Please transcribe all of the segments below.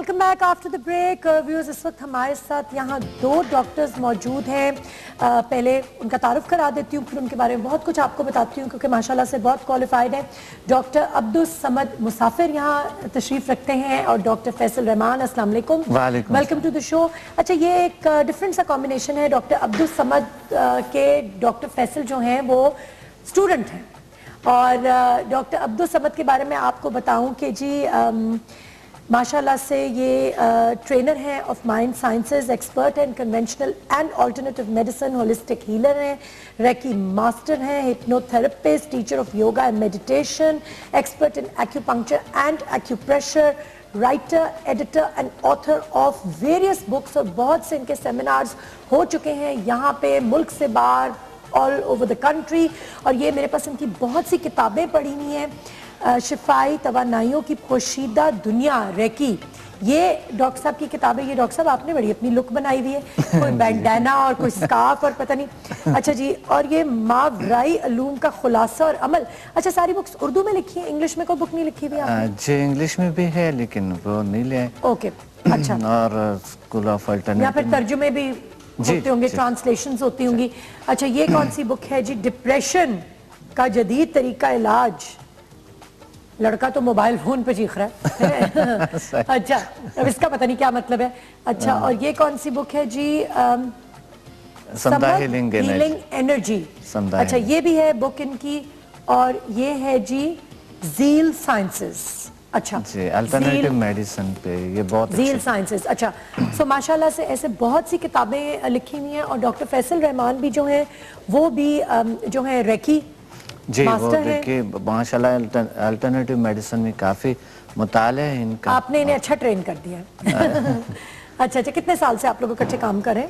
Welcome back after the break viewers. اس وقت ہمارے ساتھ یہاں دو ڈاکٹرز موجود ہیں. پہلے ان کا تعارف کرا دیتی ہوں, پھر ان کے بارے میں بہت کچھ آپ کو بتاتی ہوں کیونکہ ماشاءاللہ سے بہت کوالیفائڈ ہیں. ڈاکٹر عبدالصمد مسافر یہاں تشریف رکھتے ہیں اور ڈاکٹر فیصل رحمان. السلام علیکم, ویلکم ٹو دا شو. اچھا, یہ ایک ڈفرینٹ سا کمبینیشن ہے. ڈاکٹر عبدالصمد کے ڈاکٹر فیصل جو ہیں وہ اسٹوڈنٹ ہیں, اور ڈاکٹر عبدالصمد کے بارے میں آپ کو بتاؤں کہ جی ماشاءاللہ سے یہ ٹرینر ہیں آف مائنڈ سائنسز, ایکسپرٹ ہیں conventional and alternative medicine, holistic healer ہیں, ریکی ماسٹر ہیں, hypnotherapist, teacher of yoga and meditation, expert in acupuncture and acupressure, writer, editor and author of various books, اور بہت سے ان کے seminars ہو چکے ہیں یہاں پہ ملک سے باہر, آل اوور دا کنٹری. اور یہ میرے پاس ان کی بہت سی کتابیں پڑھی ہوئی ہیں. شفائی توانائیوں کی پوشیدہ دنیا ریکی, یہ ڈاکٹر صاحب کی کتابیں. یہ ڈاکٹر صاحب آپ نے بڑی اپنی لک بنائی ہوئی ہے, کوئی بینڈانا اور کوئی سکارف اور پتہ نہیں. اچھا جی, اور یہ ماورائی علوم کا خلاصہ اور عمل. اچھا, ساری بکس اردو میں لکھی ہیں, انگلش میں کوئی بک نہیں لکھی ہوئی آپ نے؟ جی انگلش میں بھی ہے لیکن وہ نہیں لے آئے. اوکے, اچھا. اور اسکول آف الٹرنیٹیو یا پھر ترجمے بھی ہوتے ہوں گے, ٹرانسلیشنز ہوتی ہوں گی. اچھا, یہ کون سی بک ہے جی؟ ڈپریشن کا جدید طریقہ علاج. لڑکا تو موبائل فون پہ چیخ رہا ہے. اچھا, اب اس کا پتہ نہیں کیا مطلب ہے. اچھا, اور یہ کون سی بک ہے جی؟ سمدہ ہیلنگ انرجی. اچھا, یہ بھی ہے بک ان کی. اور یہ ہے جی زیل سائنسز. اچھا جی, الٹرنیٹیو میڈیسن پہ یہ بہت زیل سائنسز. اچھا, سو ماشاءاللہ سے ایسے بہت سی کتابیں لکھی ہوئی ہیں. اور ڈاکٹر فیصل رحمان بھی جو ہیں وہ بھی جو ہیں ریکی جی, وہ دیکھیے ماشاءاللہ الٹرنیٹیو میڈیسن میں کافی مطالعہ ہے ان کا. آپ نے انہیں اچھا ٹرین کر دیا. اچھا اچھا, کتنے سال سے آپ لوگ اکٹھے کام کریں؟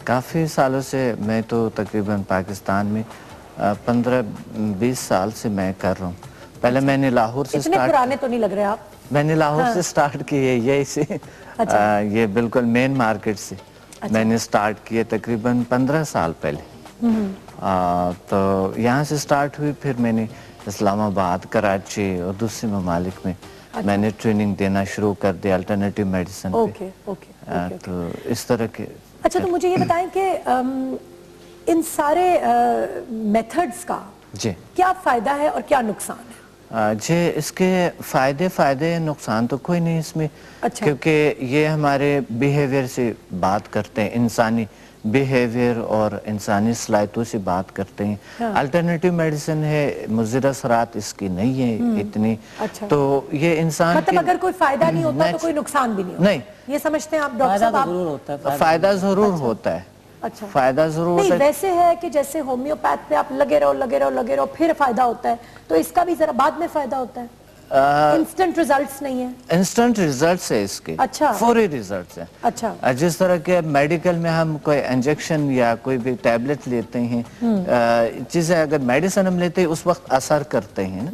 کافی سالوں سے. میں تو تقریباً پاکستان میں 15-20 سال سے میں کر رہا ہوں. پہلے میں نے لاہور سے اتنے پرانے تو نہیں لگ رہے آپ. میں نے لاہور سے سٹارٹ کی ہے, یہی سے یہ بالکل مین مارکیٹ سے میں نے سٹارٹ کیے تقریباً 15 سال پہلے. تو یہاں سے سٹارٹ ہوئی, پھر میں نے اسلام آباد, کراچی اور دوسرے ممالک میں نے ٹریننگ دینا شروع کر دیا الٹرنیٹیو میڈیسن پہ. تو اس طرح کے. اچھا, تو مجھے یہ بتائیں کہ ان سارے میتھڈز کا کیا فائدہ ہے اور کیا نقصان ہے؟ جی, اس کے فائدے نقصان تو کوئی نہیں اس میں, کیونکہ یہ ہمارے بیہیویئر سے بات کرتے ہیں, انسانی بیہیویئر اور انسانی صلاحیتوں سے بات کرتے ہیں. الٹرنیٹیو میڈیسن ہے, مضر اثرات اس کی نہیں ہے اتنی. تو یہ انسان مطلب اگر کوئی فائدہ نہیں ہوتا تو کوئی نقصان بھی نہیں ہوتا, نہیں یہ سمجھتے ہیں آپ ڈاکٹر صاحب؟ فائدہ ضرور ہوتا ہے. اچھا, فائدہ ضرور ہوتا ہے. ویسے ہے کہ جیسے ہومیوپیتھ پہ آپ لگے رہو پھر فائدہ ہوتا ہے, تو اس کا بھی ذرا بعد میں فائدہ ہوتا ہے. انسٹنٹ ریزلٹس نہیں ہیں. انسٹنٹ ریزلٹس ہے اس کے, فوری ریزلٹس ہیں. اچھا, جس طرح کہ میڈیکل میں ہم کوئی انجیکشن یا کوئی بھی ٹیبلٹ لیتے ہیں, چیزیں اگر میڈیسن ہم لیتے ہیں اس وقت اثر کرتے ہیں,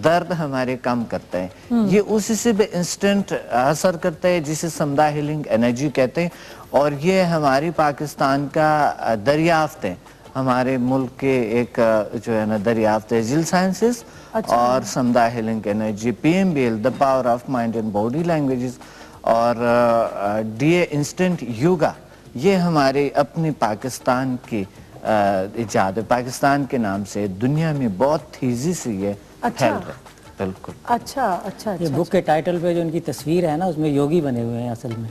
درد ہمارے کم کرتے ہیں. یہ اسی سے بھی انسٹنٹ اثر کرتے ہیں, جسے سمدہ ہیلنگ انرجی کہتے ہیں. اور یہ ہماری پاکستان کا دریافت ہے, ہمارے ملک کے ایک جو ہے نا دریافت ہے زیل سائنسز اور Samadha healing energy. PMBL, the power of mind and body languages, اور DA انسٹنٹ یوگا, یہ ہمارے اپنی پاکستان کی ایجاد ہے. پاکستان کے نام سے دنیا میں بہت تیزی سے یہ پھیل رہا ہے. بالکل. اچھا اچھا. یہ بک کے ٹائٹل پہ جو ان کی تصویر ہے نا, اس میں یوگی بنے ہوئے ہیں اصل میں.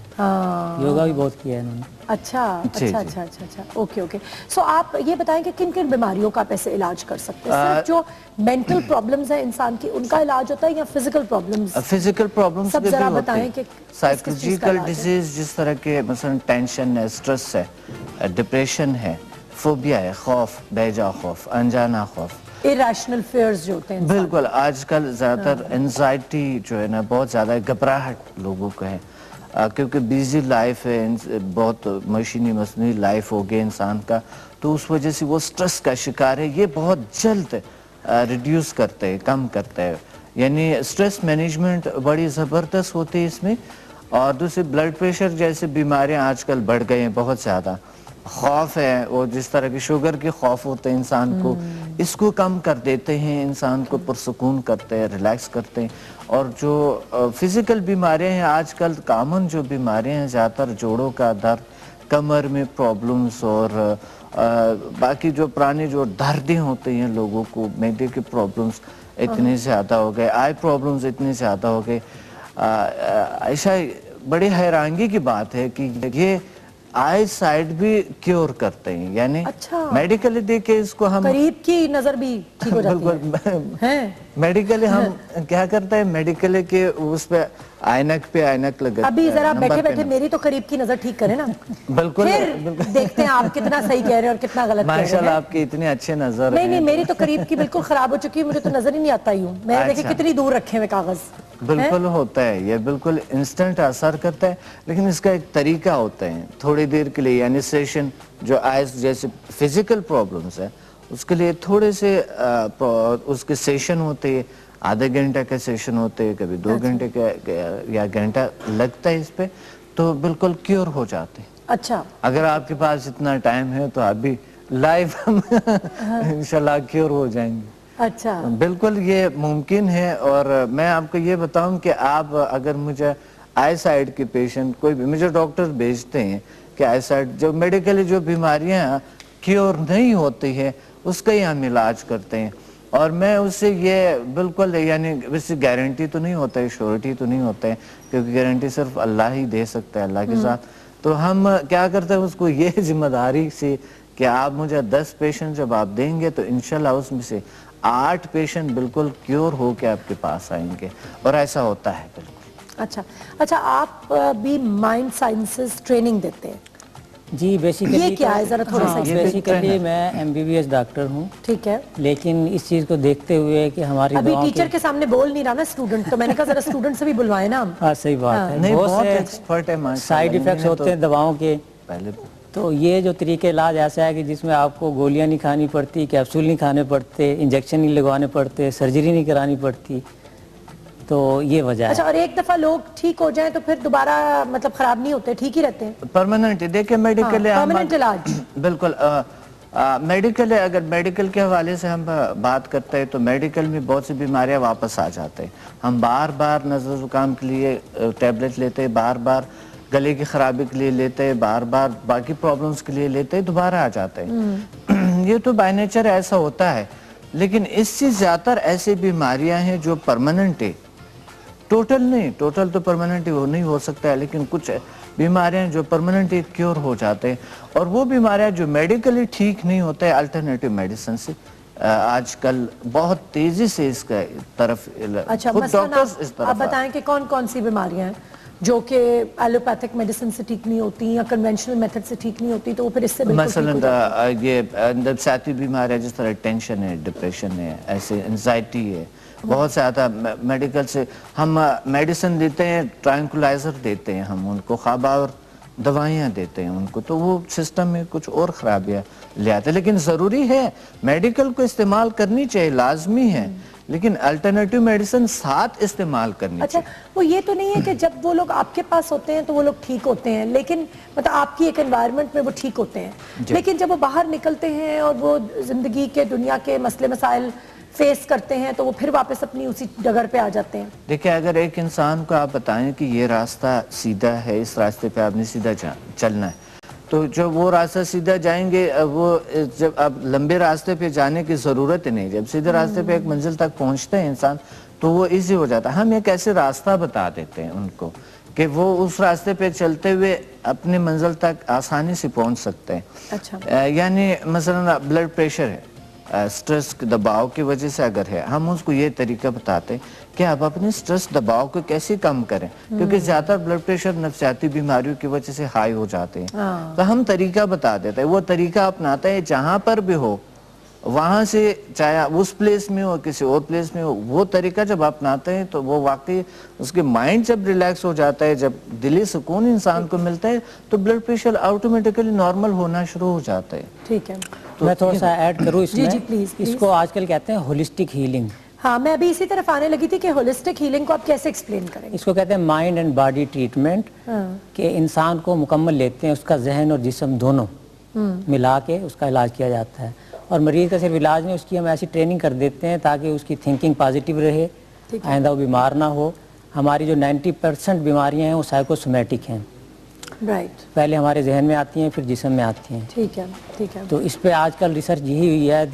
یوگا بھی بہت کیا ہے انہوں نے. اچھا اچھا اچھا اچھا اچھا, اوکے اوکے. سو آپ یہ بتائیں کہ کن کن بیماریوں کا آپ ایسے علاج کر سکتے ہیں؟ صرف جو مینٹل پرابلمز ہیں انسان کی ان کا علاج ہوتا ہے یا فزیکل پرابلمز؟ فزیکل پرابلمز سب ذرا بتائیں کہ سائیکولوجیکل ڈیزیز, جس طرح کے مثلا ٹینشن ہے, اسٹریس ہے, ڈپریشن ہے, فوبیا ہے, خوف, بیجا خوف, انجانا خوف, irrational fears جو ہوتے ہیں. بالکل. آج کل زیادہ تر انزائٹی جو ہے نا بہت زیادہ گھبراہٹ لوگوں کو ہے, کیونکہ بیزی لائف ہے, بہت مشینی مصنوعی لائف ہو گئی انسان کا, تو اس وجہ سے وہ سٹریس کا شکار ہے. یہ بہت جلد ریڈیوس کرتے ہیں, کم کرتے ہیں. یعنی سٹریس مینجمنٹ بڑی زبردست ہوتی ہے اس میں. اور دوسری بلڈ پریشر جیسے بیماریاں آج کل بڑھ گئے ہیں بہت زیادہ, خوف ہے اور جس طرح کی شوگر کے خوف ہوتے ہیں انسان کو، اس کو کم کر دیتے ہیں، انسان کو پرسکون کرتے ہیں، ریلیکس کرتے ہیں. اور جو فزیکل بیماریاں ہیں آج کل کامن جو بیماریاں ہیں زیادہ تر جوڑوں کا درد، کمر میں پرابلمز اور باقی جو پرانے جو دردیں ہوتے ہیں لوگوں کو، میدے کے پرابلمز اتنے زیادہ ہو گئے، آئی پرابلمز اتنے زیادہ ہو گئے. عائشہ بڑی حیرانگی کی بات ہے کہ یہ آئی سائڈ بھی کیور کرتے ہیں، یعنی میڈیکلی دیکھے اس کو ہم قریب کی نظر بھی ٹھیک ہو جاتی ہے. میڈیکلی ہم کیا کرتے ہیں، میڈیکلی کے اس پہ آئینک لگاتے ہیں. ابھی ذرا بیٹھے بیٹھے میری تو قریب کی نظر ٹھیک کریں نا، بالکل پھر دیکھتے ہیں آپ کتنا صحیح کہہ رہے ہیں اور کتنا غلط کہہ رہے ہیں. ماشاءاللہ آپ کی اتنے اچھے نظر ہیں. نہیں میری تو قریب کی بالکل خراب ہو چکی ہے، مجھے تو نظر ہی نہیں آتا ہوں. میں دیکھیں کتنی دور رکھے ہوئے کاغذ. بالکل ہوتا ہے، یہ بالکل انسٹنٹ اثر کرتا ہے، لیکن اس کا ایک طریقہ ہوتا ہے تھوڑی دیر کے لیے، یعنی سیشن جو آئیز جیسے فزیکل پرابلمز ہے اس کے لیے تھوڑے سے اس کے سیشن ہوتے ہیں، آدھے گھنٹے کا سیشن ہوتے ہیں، کبھی 2 گھنٹے کا یا گھنٹہ لگتا ہے اس پہ، تو بالکل کیور ہو جاتے ہیں. اچھا اگر آپ کے پاس اتنا ٹائم ہے تو آپ بھی لائف انشاءاللہ کیور ہو جائیں گے. اچھا بالکل یہ ممکن ہے. اور میں آپ کو یہ بتاؤں کہ آپ اگر مجھے آئی سائڈ کے پیشنٹ کوئی بھی مجھے ڈاکٹر بھیجتے ہیں کہ آئی سائڈ جو میڈیکلی جو بیماریاں کیور نہیں ہوتی ہے اس کا ہی ہم علاج کرتے ہیں. اور میں اس سے یہ بالکل یعنی ویسے گارنٹی تو نہیں ہوتا ہے، شورٹی تو نہیں ہوتا ہے، کیونکہ گارنٹی صرف اللہ ہی دے سکتا ہے اللہ کے ساتھ. تو ہم کیا کرتے ہیں اس کو یہ ذمہ داری سے کہ آپ مجھے 10 پیشنٹ جب آپ دیں گے تو انشاءاللہ اس میں سے 8 پیشنٹ بالکل کیور ہو کے آپ کے پاس آئیں گے، اور ایسا ہوتا ہے بالکل. اچھا آپ بھی مائنڈ سائنسز ٹریننگ دیتے ہیں؟ جی بیسیکلی یہ کیا ہے ذرا تھوڑا سا؟ بیسیکلی میں MBBS ڈاکٹر ہوں. ٹھیک ہے. لیکن اس چیز کو دیکھتے ہوئے کہ ہماری ابھی ٹیچر کے سامنے بول نہیں رہا نا اسٹوڈنٹ، تو میں نے کہا ذرا اسٹوڈنٹ سے بھی بلوائیں نا. ہاں صحیح بات ہے. بہت سے سائیڈ ایفیکٹس ہوتے ہیں دواؤں کے. تو یہ جو طریقہ علاج ایسا ہے کہ جس میں آپ کو گولیاں نہیں کھانی پڑتی، کیپسول نہیں کھانے پڑتے، انجیکشن نہیں لگوانے پڑتے، سرجری نہیں کرانی پڑتی. تو یہ وجہ ہے. اچھا اور ایک دفعہ لوگ ٹھیک ہو جائیں تو پھر دوبارہ مطلب خراب نہیں ہوتے، ٹھیک ہی رہتے ہیں؟ پرماننٹ دیکھیں میڈیکل پرماننٹ علاج بالکل. میڈیکل اگر میڈیکل کے حوالے سے ہم بات کرتے ہیں تو میڈیکل میں بہت سی بیماریاں واپس آ جاتے ہیں. ہم بار بار نزلہ زکام کے لیے ٹیبلٹ لیتے ہیں، بار بار گلے کی خرابی کے لیے لیتے ہیں، بار بار باقی پرابلمز کے لیے لیتے ہیں، دوبارہ آ جاتے ہیں. یہ تو بائی نیچر ایسا ہوتا ہے. لیکن اس سے زیادہ تر ایسی بیماریاں ہیں جو پرماننٹ ہے، ٹوٹل نہیں، ٹوٹل تو پرماننٹ وہ نہیں ہو سکتا ہے، لیکن کچھ بیماریاں جو پرماننٹلی کیور ہو جاتے ہیں. اور وہ بیماریاں جو میڈیکلی ٹھیک نہیں ہوتے الٹرنیٹیو میڈیسن سے آج کل بہت تیزی سے اس کا طرف. اچھا آپ بتائیں کہ کون کون سی بیماریاں ہیں جو کہ ایلوپیتھک میڈیسن سے ٹھیک نہیں ہوتی یا کنونشنل میتھڈ سے ٹھیک نہیں ہوتی، تو وہ پھر اس سے مثلا یہ نفسیاتی بیماریاں جس طرح ٹینشن ہے، ڈپریشن ہے، ایسے انزائٹی ہے، بہت زیادہ میڈیکل سے ہم میڈیسن دیتے ہیں، ٹرانکولائزر دیتے ہیں ہم ان کو، خواب آور دوائیاں دیتے ہیں ان کو، تو وہ سسٹم میں کچھ اور خرابیاں لے آتے ہیں. لیکن ضروری ہے میڈیکل کو استعمال کرنی چاہیے، لازمی ہے، لیکن الٹرنیٹیو میڈیسن ساتھ استعمال کرنی چاہیے. اچھا وہ یہ تو نہیں ہے کہ جب وہ لوگ آپ کے پاس ہوتے ہیں تو وہ لوگ ٹھیک ہوتے ہیں، لیکن مطلب آپ کی ایک انوائرمنٹ میں وہ ٹھیک ہوتے ہیں، لیکن جب وہ باہر نکلتے ہیں اور وہ زندگی کے دنیا کے مسئلے مسائل فیس کرتے ہیں تو وہ پھر واپس اپنی اسی ڈگر پہ آ جاتے ہیں. دیکھیں اگر ایک انسان کو آپ بتائیں کہ یہ راستہ سیدھا ہے، اس راستے پہ آپ نے سیدھا چلنا ہے، تو جب وہ راستہ سیدھا جائیں گے، وہ جب اب لمبے راستے پہ جانے کی ضرورت نہیں، جب سیدھے راستے پہ ایک منزل تک پہنچتے ہیں انسان تو وہ ایزی ہو جاتا ہے. ہم ایک ایسے راستہ بتا دیتے ہیں ان کو کہ وہ اس راستے پہ چلتے ہوئے اپنے منزل تک آسانی سے پہنچ سکتے ہیں. اچھا یعنی مثلا بلڈ پریشر ہے، سٹریس دباؤ کی وجہ سے اگر ہے، ہم اس کو یہ طریقہ بتاتے ہیں کہ آپ اپنے سٹریس دباؤ کو کیسے کم کریں، کیونکہ زیادہ بلڈ پریشر نفسیاتی بیماریوں کی وجہ سے ہائی ہو جاتے ہیں. تو ہم طریقہ بتا دیتے ہیں، وہ طریقہ اپناتے ہیں جہاں پر بھی ہو، وہاں سے چاہے اس پلیس میں ہو کسی اور پلیس میں ہو، وہ طریقہ جب اپناتے ہیں تو وہ واقعی اس کے مائنڈ جب ریلیکس ہو جاتا ہے، جب دلی سکون انسان کو ملتا ہے تو بلڈ پریشر آٹومیٹیکلی نارمل ہونا شروع ہو جاتا ہے. ٹھیک ہے میں تھوڑا سا ایڈ کروں اس میں. پلیز. اس کو آج کل کہتے ہیں ہولسٹک ہیلنگ. ہاں میں ابھی اسی طرف آنے لگی تھی کہ ہولسٹک ہیلنگ کو آپ کیسے ایکسپلین کریں گے؟ اس کو کہتے ہیں مائنڈ اینڈ باڈی ٹریٹمنٹ، کہ انسان کو مکمل لیتے ہیں، اس کا ذہن اور جسم دونوں ملا کے اس کا علاج کیا جاتا ہے. اور مریض کا صرف علاج نہیں, اس کی ہم ایسی ٹریننگ کر دیتے ہیں تاکہ اس کی تھنکنگ پازیٹیو رہے, آئندہ وہ بیمار نہ ہو. ہماری جو 90% بیماریاں ہیں وہ سائیکوسومیٹک ہیں, پہلے ہمارے ذہن میں آتی ہیں پھر جسم میں آتی ہیں. ٹھیک ہے, ٹھیک ہے. تو اس پہ آج کل ریسرچ یہی ہوئی ہے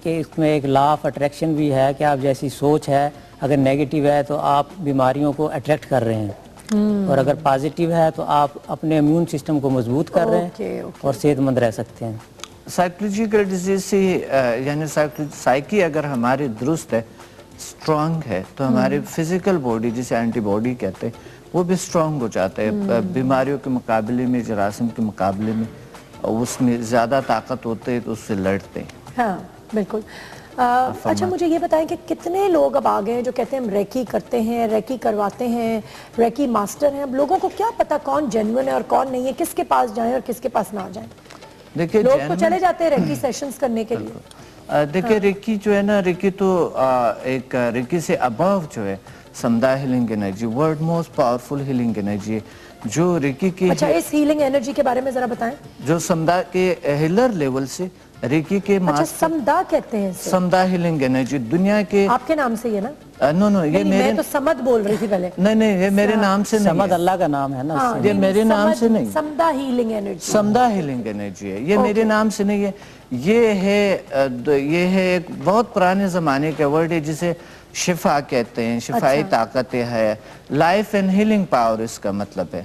کہ اس میں ایک لا آف اٹریکشن بھی ہے کہ آپ جیسی سوچ ہے اگر نیگیٹو ہے تو آپ بیماریوں کو اٹریکٹ کر رہے ہیں, اور اگر پازیٹیو ہے تو آپ اپنے امیون سسٹم کو مضبوط کر رہے ہیں اور صحت مند رہ سکتے ہیں. سائیکولوجیکل ڈیزیز سے یعنی سائیکی اگر ہماری درست ہے, اسٹرانگ ہے, تو ہمارے فزیکل باڈی جسے اینٹی باڈی کہتے ہیں وہ بھی اسٹرانگ ہو جاتا ہے. بیماریوں کے مقابلے میں, جراثیم کے مقابلے میں اس میں زیادہ طاقت ہوتے ہیں تو اس سے لڑتے ہیں. ہاں بالکل. اچھا مجھے یہ بتائیں کہ کتنے لوگ اب آگئے ہیں جو کہتے ہیں ہم ریکی کرتے ہیں, ریکی کرواتے ہیں, ریکی ماسٹر ہیں. اب لوگوں کو کیا پتا کون جینوئن ہے اور کون نہیں ہے, کس کے پاس جائیں اور کس کے پاس نہ جائیں؟ دیکھیں لوگ تو چلے جاتے ہیں ریکی سیشنز کرنے کے لیے. دیکھیں ریکی جو ہے نا, ریکی تو ایک ریکی سے اباو جو ہے Samadha healing energy, world most powerful healing energy جو ریکی کی. اچھا اس ہیلنگ انرجی کے بارے میں ذرا بتائیں. جو سمدھا کے ہیلر لیول سے ریکی کے اچھا سمدھا کہتے ہیں, سمدھا ہیلنگ انرجی دنیا کے. آپ کے نام سے یہ نا؟ نو یہ میں تو سمد بول رہی تھی پہلے. نہیں یہ میرے نام سے نہیں, سمد اللہ کا نام ہے نا, یہ میرے نام سے نہیں. سمدھا ہیلنگ انرجی, سمدھا ہیلنگ انرجی ہے, یہ میرے نام سے نہیں ہے. یہ ہے ایک بہت پرانے زمانے کا ورڈ ہے جسے شفا کہتے ہیں, شفائی طاقت ہے, لائف اینڈ ہیلنگ پاور اس کا مطلب ہے.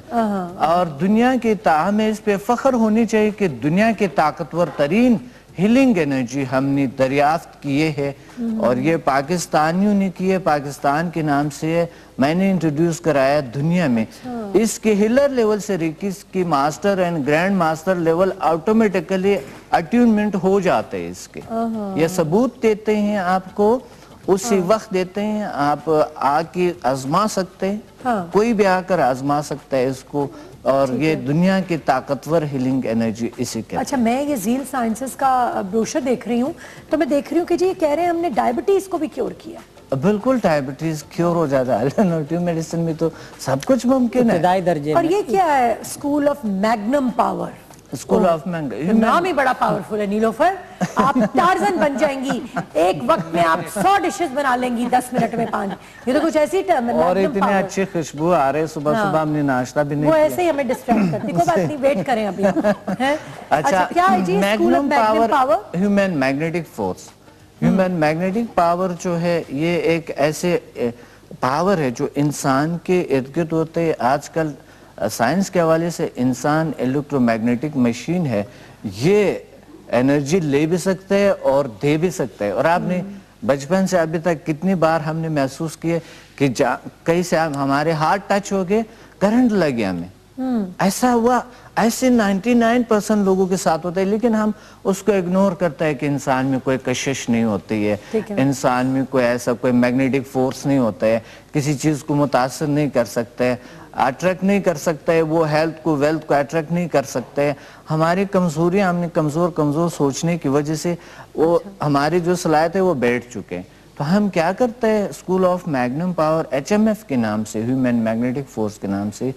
اور دنیا کی ہمیں اس پہ فخر ہونی چاہیے کہ دنیا کے طاقتور ترین ہیلنگ انرجی ہم نے دریافت کیے ہے, اور یہ پاکستانیوں نے کیے, پاکستان کے نام سے ہے, میں نے انٹروڈیوس کرایا دنیا میں. اس کے ہیلر لیول سے ریکیز کی master and grand master level automatically attunement ہو جاتے ہیں اس کے. یہ ثبوت دیتے ہیں آپ کو, اسی وقت دیتے ہیں, آپ آ کے آزما سکتے ہیں, کوئی بھی آ کر آزما سکتا ہے اس کو, اور یہ دنیا کی طاقتور ہیلنگ انرجی اسی کے. اچھا میں یہ زیل سائنسز کا بروشر دیکھ رہی ہوں تو میں دیکھ رہی ہوں کہ جی یہ کہہ رہے ہیں ہم نے ڈائبٹیز کو بھی کیور کیا. بالکل ڈائبٹیز کیور ہو جاتا ہے, الٹرنیٹیو میڈیسن میں تو سب کچھ ممکن ہے. ابتدائی درجے. اور یہ کیا ہے school of magnum power? School of نام ہی بڑا پاورفل ہے نیلوفر. آپ ٹارزن بن جائیں گی, ایک وقت میں آپ 100 ڈشز بنا لیں گی 10 منٹ میں 5. یہ تو کچھ ایسی ٹرم ہے. اور اتنے اچھی خوشبو آ رہے, صبح ہم نے ناشتہ بھی نہیں کیا, وہ ایسے ہی ہمیں ڈسٹریکٹ کرتی. کوئی بات نہیں, ویٹ کریں ابھی. اچھا کیا ہے جی school of magnum power? Human magnetic force. Human magnetic power جو ہے یہ ایک ایسے پاور ہے جو انسان کے ارد گرد ہوتے ہیں. آج کل سائنس کے حوالے سے انسان الیکٹرو میگنیٹک مشین ہے, یہ انرجی لے بھی سکتے ہیں اور دے بھی سکتے ہیں. اور آپ نے بچپن سے ابھی تک کتنی بار ہم نے محسوس کیے کہ کہیں سے ہمارے ہاتھ ٹچ ہو گئے, کرنٹ لگ گیا ہمیں. ایسا ہوا, ایسے 99% لوگوں کے ساتھ ہوتا ہے, لیکن ہم اس کو اگنور کرتا ہے کہ انسان میں کوئی کشش نہیں ہوتی ہے, انسان میں کوئی ایسا کوئی میگنیٹک فورس نہیں ہوتا ہے, کسی چیز کو متاثر نہیں کر سکتا ہے, اٹریکٹ نہیں کر سکتا ہے, وہ ہیلتھ کو ویلتھ کو اٹریکٹ نہیں کر سکتا ہے. ہماری کمزوریاں, ہم نے کمزور سوچنے کی وجہ سے وہ ہماری جو صلاحیت ہے وہ بیٹھ چکے ہیں. تو ہم کیا کرتے ہیں, school of magnum power HMF کے نام سے, ہیومن میگنیٹک فورس کے نام سے,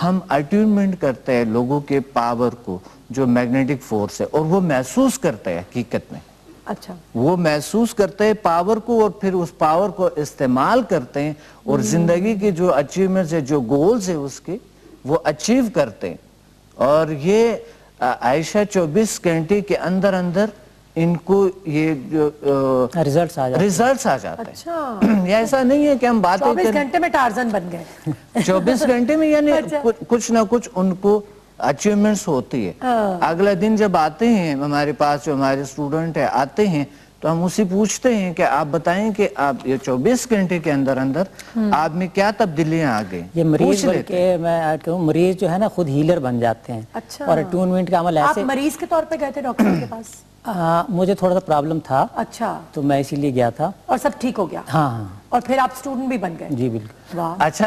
ہم اٹیونمنٹ کرتے ہیں لوگوں کے پاور کو جو میگنیٹک فورس ہے, اور وہ محسوس کرتے ہیں حقیقت میں. اچھا وہ محسوس کرتے ہیں پاور کو, اور پھر اس پاور کو استعمال کرتے ہیں, اور زندگی کے جو اچیومنٹس ہے, جو گولز ہے اس کے, وہ اچیو کرتے ہیں. اور یہ عائشہ 24 گھنٹے کے اندر ان کو یہ ریزلٹس آ جاتا ہے. یہ ایسا نہیں ہے کہ ہم باتیں 24 گھنٹے میں ٹارزن بن گئے. 24 گھنٹے میں یعنی کچھ نہ کچھ ان کو اچیومنٹس ہوتی ہے. اگلا دن جب آتے ہیں ہمارے پاس, جو ہمارے اسٹوڈنٹ ہیں آتے ہیں, تو ہم اسے پوچھتے ہیں کہ آپ بتائیں کہ آپ یہ 24 گھنٹے کے اندر آپ میں کیا تبدیلیاں آ گئی. یہ مریض بلکہ میں کہوں, مریض جو ہے نا خود ہیلر بن جاتے ہیں. اور اٹیونمنٹ کا عمل ایسے. آپ مریض کے طور پہ گئے تھے ڈاکٹر کے پاس؟ مجھے تھوڑا سا پرابلم تھا. اچھا, تو میں اسی لیے گیا تھا. اور سب ٹھیک ہو گیا؟ ہاں. اور پھر آپ اسٹوڈنٹ بھی بن گئے؟ جی بالکل. واہ. اچھا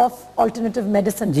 of alternative medicine.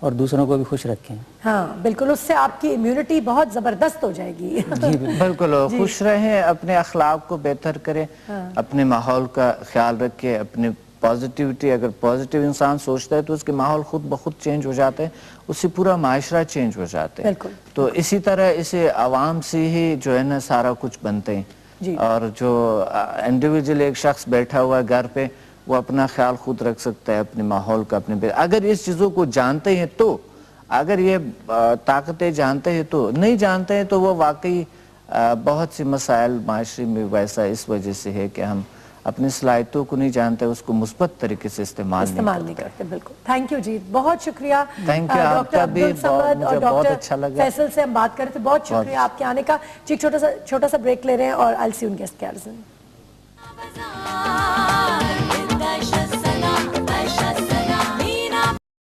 اور دوسروں کو بھی خوش رکھیں. ہاں بالکل, اس سے آپ کی امیونٹی بہت زبردست ہو جائے گی. بالکل, خوش رہیں, اپنے اخلاق کو بہتر کریں, اپنے ماحول کا خیال رکھیں, اپنے پازیٹیوٹی, اگر پازیٹیو انسان سوچتا ہے تو اس کے ماحول خود بخود چینج ہو جاتے ہیں, اس سے پورا معاشرہ چینج ہو جاتے ہیں. تو اسی طرح اسے عوام سے ہی جو ہے نا سارا کچھ بنتے ہیں. اور جو انڈیویجول ایک شخص بیٹھا ہوا ہے گھر پہ, وہ اپنا خیال خود رکھ سکتا ہے اپنے ماحول کا, اگر اس چیزوں کو جانتے ہیں تو, اگر یہ طاقتیں جانتے ہیں تو, نہیں جانتے ہیں تو وہ واقعی بہت سی مسائل معاشرے میں ویسا اس وجہ سے ہے کہ ہم اپنی صلاحیتوں کو نہیں جانتے, اس کو مثبت طریقے سے استعمال نہیں کرتے. بالکل, تھینک یو جی, بہت شکریہ. ڈاکٹر عبد الصمد اور ڈاکٹر فیصل سے ہم بات کر رہے تھے, بہت شکریہ آپ کے آنے کا. ایک چھوٹا سا بریک لے رہے ہیں اور I'll see you in guest cards.